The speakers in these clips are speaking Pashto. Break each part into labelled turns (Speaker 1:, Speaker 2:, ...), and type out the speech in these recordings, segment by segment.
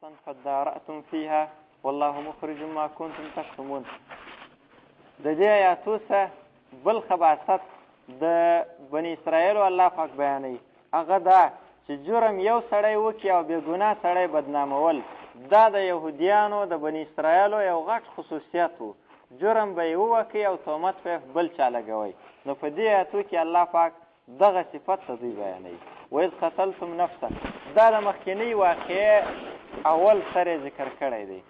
Speaker 1: نفسا فادارأتم فيها والله مخرج ما كنتم تكتمون. د دې آیاتو څخه بل خباثت د بني اسرائیلو الله پاک بیانوي، هغه دا چې جرم یو سړی وکړي او بې ګناه سړی بدنامول، دا د یهودیانو د بني اسرائیلو یو غټ خصوصیت و. جرم به یې ووکړي او تهمت به بل چا لګوئ. نو په دې آیاتو کې الله پاک دغه صفت ته دوی بیانوي. وإذ قتلتم نفسا، دا د مخکینۍ واقعې اول سر یې ذکر کړی دی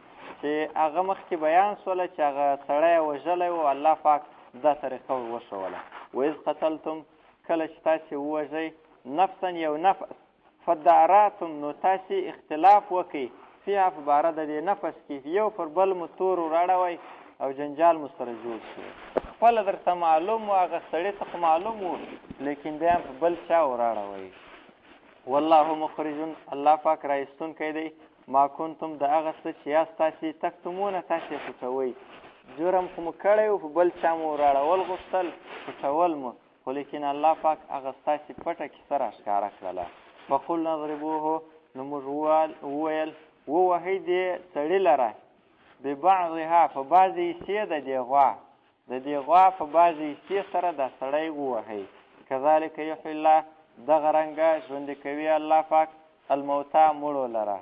Speaker 1: چې هغه مخکې بیان سوله چې هغه سړی وژلی و، الله پاک دا طریقه وښوله. وإذ قتلتم، کله چې تاسې ووژئ، نفسا یو نفس، فداراتم، نو تاسې اختلاف وکئ، فیها په باره د دې نفس کې، یو پر بل مو تور وراړوئ او جنجال مو سره جوړ شو. خپله درته معلوم و، هغه سړي ته خو معلوم و، لیکن بیا په بل چا وراړوئ. والله مخرج، الله پاک رایستونکی دی، ما کنتم د هغه څه چې یاست تاسې تکتمونه، تاسې پټوئ. جرم خو مو کړی و، په بل چا مو وراړول غوښتل، پټول مو، خو لیکن الله پاک هغه ستاسې پټه کیسه راښکاره کړله. فقلنا اضربوه، نو موږ وویل ووهئ دې سړي لره، ببعضها، په بعضې حصې د دې غوا، د دې غوا په بعضې حصې سره دا سړی ووهئ. کذلک یحیی الله، دغه رنګه ژوندي کوي الله پاک الموتا، مړو لره.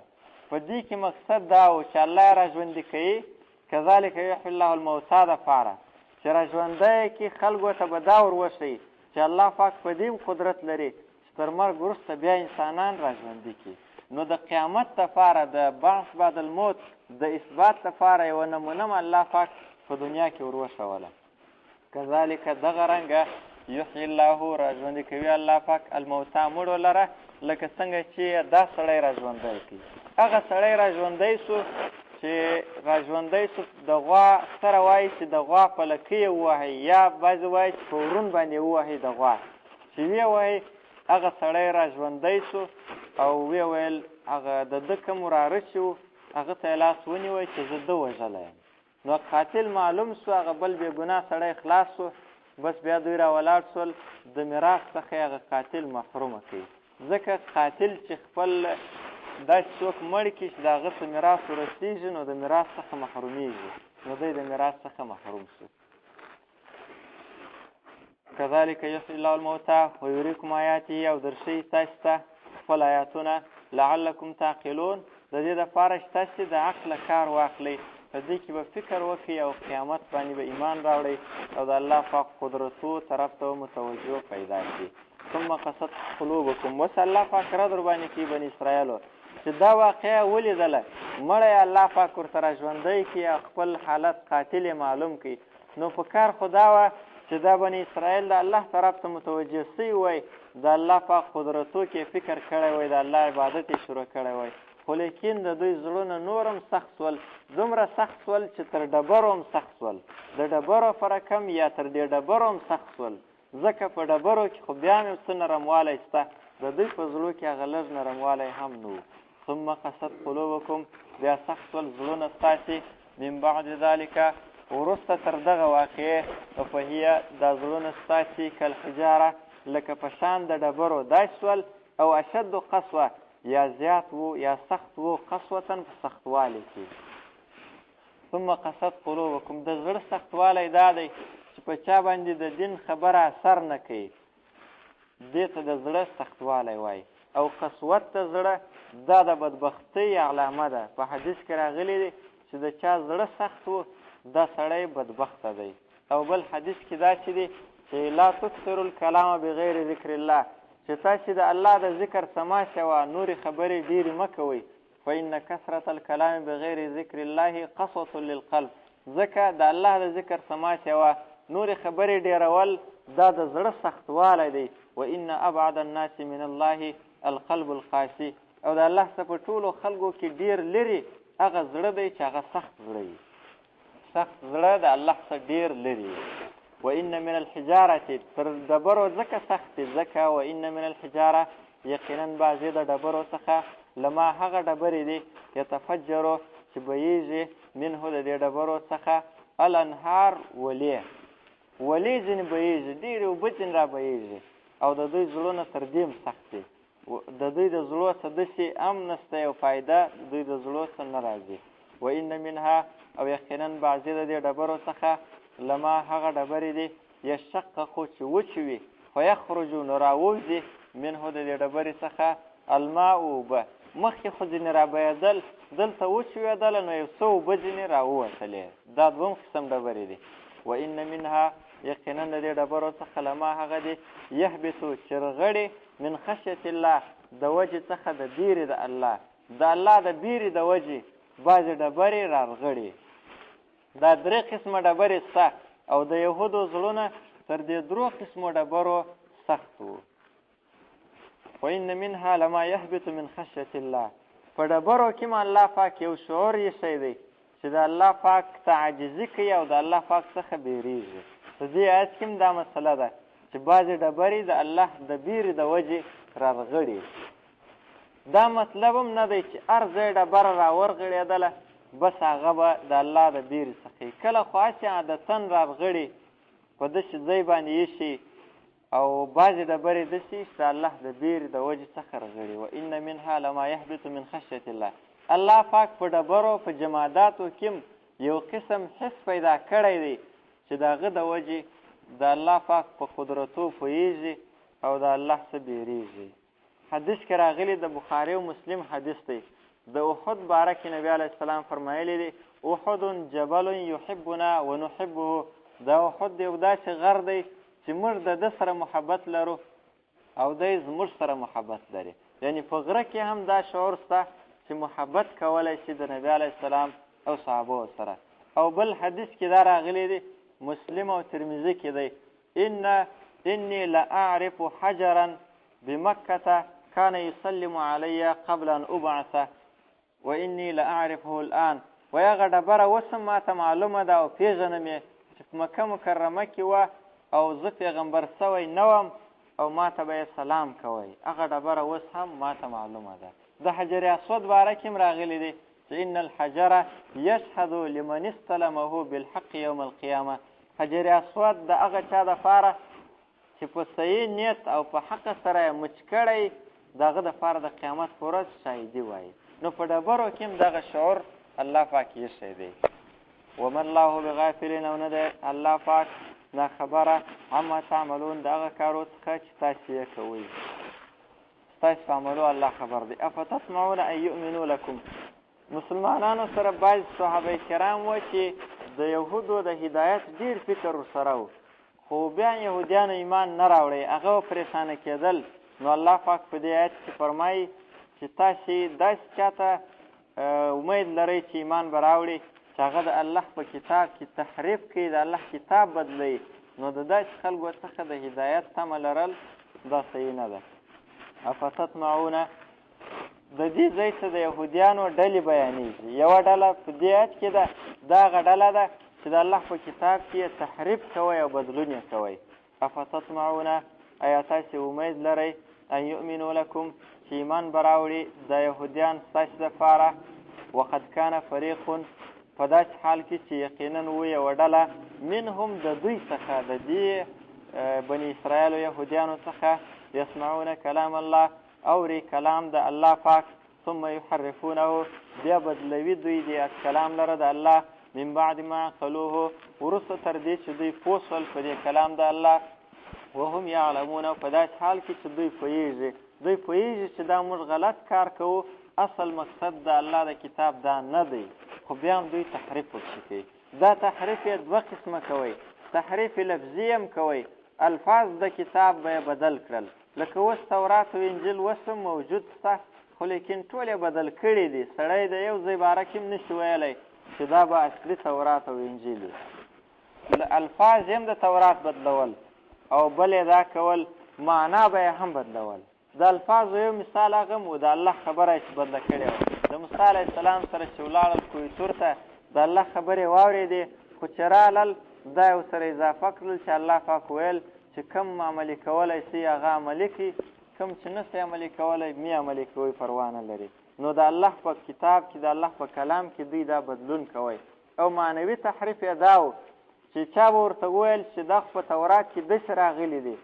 Speaker 1: په دې کې مقصد دا و چې الله را ژوندي کوي، کذلک یحیی الله الموتا دپاره چې را ژوندی کړي خلکو ته به دا ور وښیي چې الله پاک په دې قدرت لري چې تر مرګ وروسته بیا انسانان را ژوندي کړي. نو د قیامت دپاره د بعث بعد الموت د اثبات دپاره یوه نمونه م الله پاک په دنیا کې ور وښوله. کذلک دغه رنګه یحیی الله، را ژوندي کوي الله پاک الموتا، مړو لره، لکه څنګه چې دا سړی را ژوندی کړي. هغه سړی را ژوندی سو چې را ژوندی سو، د غوا سره وایي چې د غوا په لکۍ یې ووهئ، یا بعضې وایي چې په ورون باندې ووهئ د غوا، چې ویې وهئ. هغه سړی را ژوندی سو او ویې ویل هغه د ده کوم وراره چې و هغه ته یې لاس ونیوی چې زه ده وژلی یم. نو قاتل معلوم سو، هغه بل بې ګناه سړی خلاص سو. بس بیا دوی را ولاړ سول، د میراث څخه یې هغه قاتل محرومه کوي. ځکه قاتل چې خپل داسې څوک مړ کړي چې د هغه څه میراث ورسېږي، نو د میراث څخه محرومیږي، نو دی د میراث څخه محروم شو. کذلک یحیی الله الموتا ویریکم آیاته، او درښیي تاسو ته خپل آیاتونه، لعلکم تعقلون، د دې دپاره چې تاسې د عقله کار واخلئ، په دې کې به فکر وکړئ او قیامت باندې به ایمان راوړئ او د الله پاک قدرتو طرف ته متوجه پیدا کړي. ثم قست قلوبکم، اوس الله پاک رد ورباندې کوي بني اسرائیلو چې دا واقعه ولیدله، مړی الله پاک ورته را ژوندی کړي او خپل حالت قاتل معلوم کړي. نو په کار خو دا وه چې دا بني اسرائیل د الله طرف ته متوجه سوي وای، د الله پاک قدرتو کې فکر کړی وای، د الله عبادت یې شروع کړی وای، خو لیکن د دوی زړونه نور هم سخت سول، دومره سخت سول چې تر ډبرو هم سخت سول. د ډبرو فرق هم یا تر دې ډبرو هم سخت سول، ځکه په ډبرو کې خو بیا هم څه نرموالی شته، د دوی په زړو کې هغه لږ نرموالی هم نه و. ثم قست قلوبکم، بیا سخت سول زړونه ستاسې، من بعد ذلک، وروسته تر دغه واقعې، فهیه دا زړونه ستاسې کالحجاره، لکه په شان د ډبرو داسې سول، او اشد قسوه، یا زیات وو یا سخت وو، قسوتن په سختوالي کې. ثم قست قلوبکم، د زړه سختوالی دا دی چې په چا باندې د دین خبره اثر نه کوي، دې ته د زړه سختوالی وایي. او قسوت د زړه دا د بدبختۍ علامه ده. په حدیث کې راغلی دی چې د چا زړه سخت و دا سړی بدبخته دی. او بل حدیث کې دا چې دی چې لا تکثروا الکلام بغیر ذکر الله، چې تاسې د الله د ذکر سما شوه، نورې خبرې ډېرې مه کوئ. فإن کثرة الکلام بغیر ذکر الله قسوة للقلب، ځکه د الله د ذکر سما شوه، نورې خبرې ډېرول دا د زړه سختوالی دی. وإن أبعد الناس من الله القلب القاسي، او د الله څخه په ټولو خلکو کې ډېر لرې هغه زړه دی چې هغه سخت زړه وي. سخت زړه د الله څخه ډېر لرې. وإن من الحجارة، تر ډبرو ځکه سخت دی، ځکه وإن من الحجارة، یقینا بعضې د ډبرو څخه، لما هغه ډبرې دي، یتفجرو چې بهیږي، منه د دې ډبرو څخه، الانهار، ولې ځینې بهیږي، ډېرې اوبه ځینې را بهیږي، او د دوی زړونه تر دې هم سخت دي. د دوی د زړو څه داسې هم نشته یو فایده د دوی د زړو څه نه راځي. و ان منها او یقینا بعضې د دې ډبرو څخه لما هغه ډبرې دي یشققو چې وچې وي فیخرجو نو راووځي منه د دې ډبرې څخه الماء اوبه. مخکې خو ځینې رابهېدل دلته وچوېدله نو یو څه اوبه ځینې راووتلې. دا دویم قسم ډبرې دي. و ان منها یقینا د دې ډبرو څخه لما هغه دي یهبطو چرغړې من خشیة الله د وجې څخه د بیرې د الله. د الله د بیرې د وجې بعضې ډبرې رارغړي. دا درې قسمه ډبرې شته او د یهودو زړونه تر دې درو قسمو ډبرو سخت وو. وان منها لما یهبط من خشیة الله. په ډبرو کې م الله پاک یو شعور ایښی دی چې د الله پاک ته عاجزي کوي او د الله پاک څخه بیریږي. په دې آیت کې دا مسله ده چې بعضې ډبرې د الله د بیرې د وجې رارغړي. دا مطلب هم نه دی چې هر ځای ډبره راورغړېدله بس هغه به د الله د بیرې څخه کله خو هسې عادتاً رارغړي په داسې ځای باندې ایښي او بعضې ډبرې داسې چې د الله د بیرې د وجې څخه رغړي. و ان منها لما یهبط من خشیة الله. الله پاک په ډبرو په جماداتو کې یو قسم حس پیدا کړی دی چې د هغه د وجې د الله پاک په قدرتو پوهېږي او د الله څه بیریږي. حدیث کې راغلی د بخاري او مسلم حدیث دی. د احد باره کې نبي علیه السلام فرمایلی دی احد جبل یحبنا ونحبه. دا احد یو داسې غر دی چې موږ د ده سره محبت لرو او دی زموږ سره محبت لري. یعنی په غره کې هم دا شعور شته چې محبت کولی شي د نبي علیه السلام او صحابو سره. او بل حدیث کې دا راغلی دی مسلم او ترمذي کې دی انی لاعرف حجرا بمکة كان يسلم علي قبل ان ابعث واني لاعرفه الان. و هغه ډبره اوس هم ماته معلومه ده او پیژنم یې چې په مکه مکرمه کې وه او زه پیغمبر سوی نه وم او ماته به یې سلام کوی. هغه ډبره اوس هم ماته معلومه ده. د حجر اسود باره کې هم راغلی دی چې ان الحجر یشهد لمن استلمه بالحق یوم القیامه. حجر اسود د هغه چا دپاره چې په صحیح نیت او په حق سره یې مچ کړی د هغه دپاره د قیامت په ورځ شاهدي وایي. نو په ډبرو کې هم دغه شعور الله پاک ایښی دی. وما الله بغافلین او نه دی الله پاک ناخبره عما تعملون د هغه کارو څخه چې تاسې یې کوئ. ستاسې په عملو الله خبر دی. افتطمعون ان یؤمنوا لکم. مسلمانانو سره بعض صحابه کرام و چې د یهودو د هدایت ډېر فکر ورسره و خو بیا یهودیانو ایمان نه راوړی هغه پریشانه کېدل. نو الله پاک په دې آیت کې فرمایي چې تاسې داسې چاته امید لرئ چې ایمان به راوړي چې هغه د الله په کتاب کې تحریف کوي د الله کتاب بدلوي نو د داسې خلکو څخه د هدایت تمه لرل دا صحیح نه ده. افتطمعون د دې ځای څه د یهودیانو ډلې بیانېږي. یوه ډله په دې آیت کې ده دا هغه ډله ده چې د الله په کتاب کې یې تحریف کوئ او بدلون یې کوئ. افتطمعون ایا تاسې امید لرئ ان یؤمنوا لکم چې ایمان به راوړي د یهودیان ستاسې دپاره. وقد کان فریق په داسې حال کې چې یقینا و یوه ډله منهم د دوی څخه د دې بني اسرائیلو یهودیانو څخه یسمعون کلام الله اوري کلام د الله پاک ثم یحرفونه بیا بدلوي دوی د کلام لره د الله من بعد ما عقلوه وروسته تر دې چې دوی پوه شول په دې کلام د الله وهم یعلمون په داسې حال کې چې دوی پوهېږي چې دا موږ غلط کار کوو اصل مقصد د الله د کتاب دا نه دی خو بیا هم دوی تحریف ورشي کوي. دا تحریف یې دوه قسمه کوئ. تحریف لفظي هم کوئ الفاظ د کتاب به یې بدل کړل لکه اوس تورات او انجیل اوس هم موجود شته خو لیکن ټول یې بدل کړي دي. سړی د یو ځای باره کې هم نشي ویلی چې دا به اصلي تورات او انجیل وي. الفاظ هم د تورات بدلول او بل یې دا کول معنا به یې هم بدلول. د الفاظو یو مثال هغه و د الله خبره چې بدله کړې وه. د موسی علیه السلام سره چې ولاړل کوی تور ته د الله خبرې واورېدې خو چې رالل دا یې ورسره اضافه کړل چې الله پاک ویل چې کم عملي کولی سي هغه عملي کړي کم چې نه سي عملي کولی مې عملي کوئ پروا نه لري. نو د الله په کتاب کې د الله په کلام کې دوی دا بدلون کوئ. او معنوي تحریف یې دا و چې چا به ورته وویل چې دا خو په تورات کې داسې راغلي دي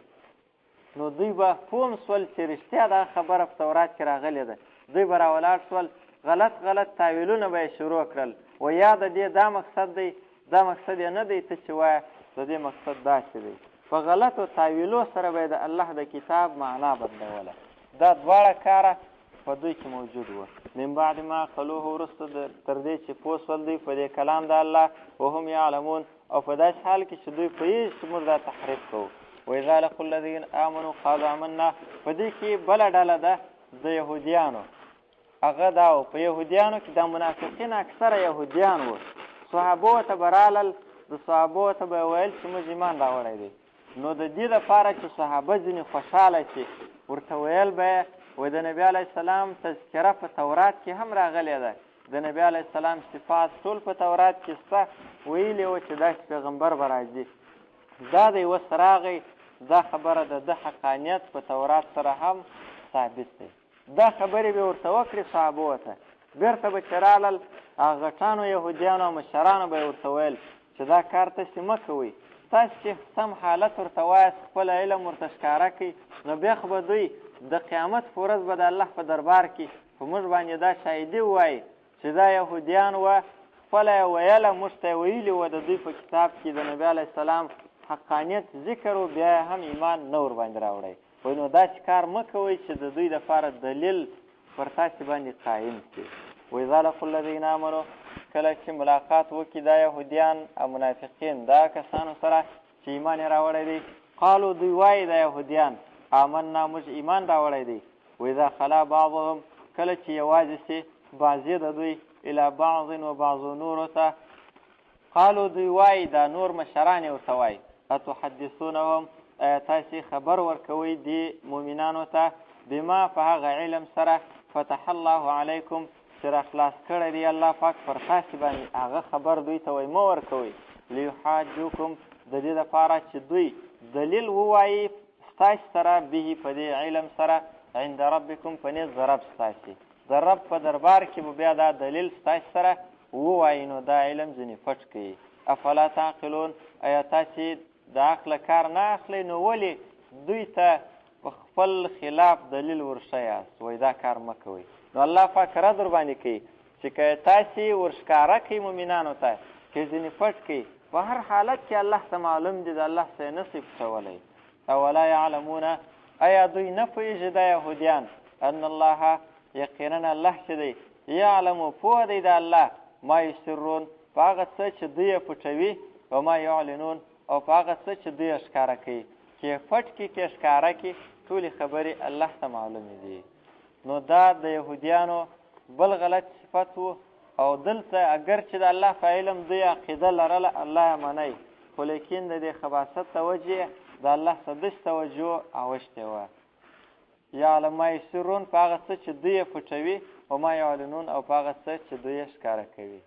Speaker 1: نو دوی به پوه هم سول چې رښتیا دا خبره په تورات کې راغلې ده. دوی به راولاړ سول، غلط تاویلونه به یې شروع کړل، و یا د دې دا مقصد دی، دا مقصد یې نه دی ته چې وایه، د دې مقصد داسې دی. په غلطو تاویلو سره به یې د الله د کتاب معنا بدلوله. دا دواړه کاره په دوی کې موجود وو. من بعد ما قلوه، وروسته تر دې چې پوه سول دوی په دې کلام د الله، وهم یعلمون، او په داسې حال کې چې دوی پوهېږي چې موږ دا تحریف کوو. وإذا لقوا الذین آمنوا قالوا آمنا، په دې کې بله ډله ده د یهودیانو. هغه دا و، په یهودیانو کې د منافقین اکثره یهودیان وو. صحابو ته به رالل، د صحابو ته به ویل چې موږ ایمان راوړی دی. نو د دې دپاره چې صحابه ځینې خوشحاله شي، ورته ویل به یې وایي د نبي علیه السلام تذکره په تورات کې هم راغلې ده، د نبي علیه السلام صفات ټول په تورات کې شته، ویلي وو چې داسې پیغمبر به راځي. دا دی اوس راغی، دا خبره د ده حقانیت په تورات سره هم ثابت دی. دا خبرې به ورته وکړي صحابو ته، بېرته به چې رالل هغه غټانو یهودیانو او مشرانو به یې ورته ویل چې دا کار تاسې مه کوئ، تاسې چې سم حالت ورته وایاست، خپل علم ورته ښکاره کوي، نو بیا خو به دوی د قیامت په ورځ به د الله په دربار کې په موږ باندې دا شاهدي ووایي چې دا یهودیان وه، خپله یې ویله، موږ ته یې ویلي وه د دوی په کتاب کې د نبي علیه السلام حقانیت ذکر و، بیا یې هم ایمان نه ورباندې راوړی. وایي نو داسې کار مه کوئ چې د دوی دپاره دلیل پر تاسې باندې قایم کړي. وإذا لقوا الذین آمنوا، کله چې ملاقات وکړي دا یهودیان او منافقین دا کسانو سره چې ایمان یې راوړی دی، قالو دوی وایي دا یهودیان آمنا، موږ ایمان راوړی دی. وإذا خلا بعضهم، کله چې یوازې سي بعضې د دوی الی بعض و بعض نورو ته، قالو دوی وایي دا نور مشران یې ورته وایي اتحدثونهم، آیا تاسې خبر ورکوئ دې مؤمنانو ته بما په هغه علم سره فتح الله علیکم چې را خلاص کړی دی الله پاک پر تاسې باندې، هغه خبر دوی ته وایي مه ورکوئ. لیحاجوکم، د دې دپاره چې دوی دلیل ووایي ستاسې سره به په دې علم سره عند ربکم په نزد د رب ستاسې، د رب په دربار کې به بیا دا دلیل ستاسې سره ووایي، نو دا علم ځینې پټ کوي. افلا تعقلون، آیا تاسې د عقله کار نه اخلئ؟ نو ولې دوی ته په خپل خلاف دلیل ورښیاست؟ وایي دا کار مه کوئ. نو الله پاک رد ورباندې کوي چې که تاسې ورښکاره کوئ مؤمنانو ته، که ځینې پټ کوئ، په هر حالت کې الله ته معلوم دي، د الله څه یې نسي پټولی. اولا یعلمونه، آیا دوی نه پوهېږي دا یهودیان ان الله، یقینا الله چې دی، یعلمو پوه دی د الله، ما یسرون په هغه څه چې دوی یې پټوي، و ما یعلنون او په هغه څه چې دوی یې ښکاره کوي، کې پټ کړي کې ښکاره کړي، ټولې خبرې الله ته معلومې دي. نو دا د یهودیانو بل غلط صفت و، او دلته اگر چې د الله په علم دوی عقیده لرله الله یې منئ، خو لیکن د دې خباثت توجه د الله څخه داسې توجه اوښتې وه. یعلم ما یسرون په هغه څه چې دوی یې پټوي، و ما یعلنون او په هغه څه چې دوی یې ښکاره کوي.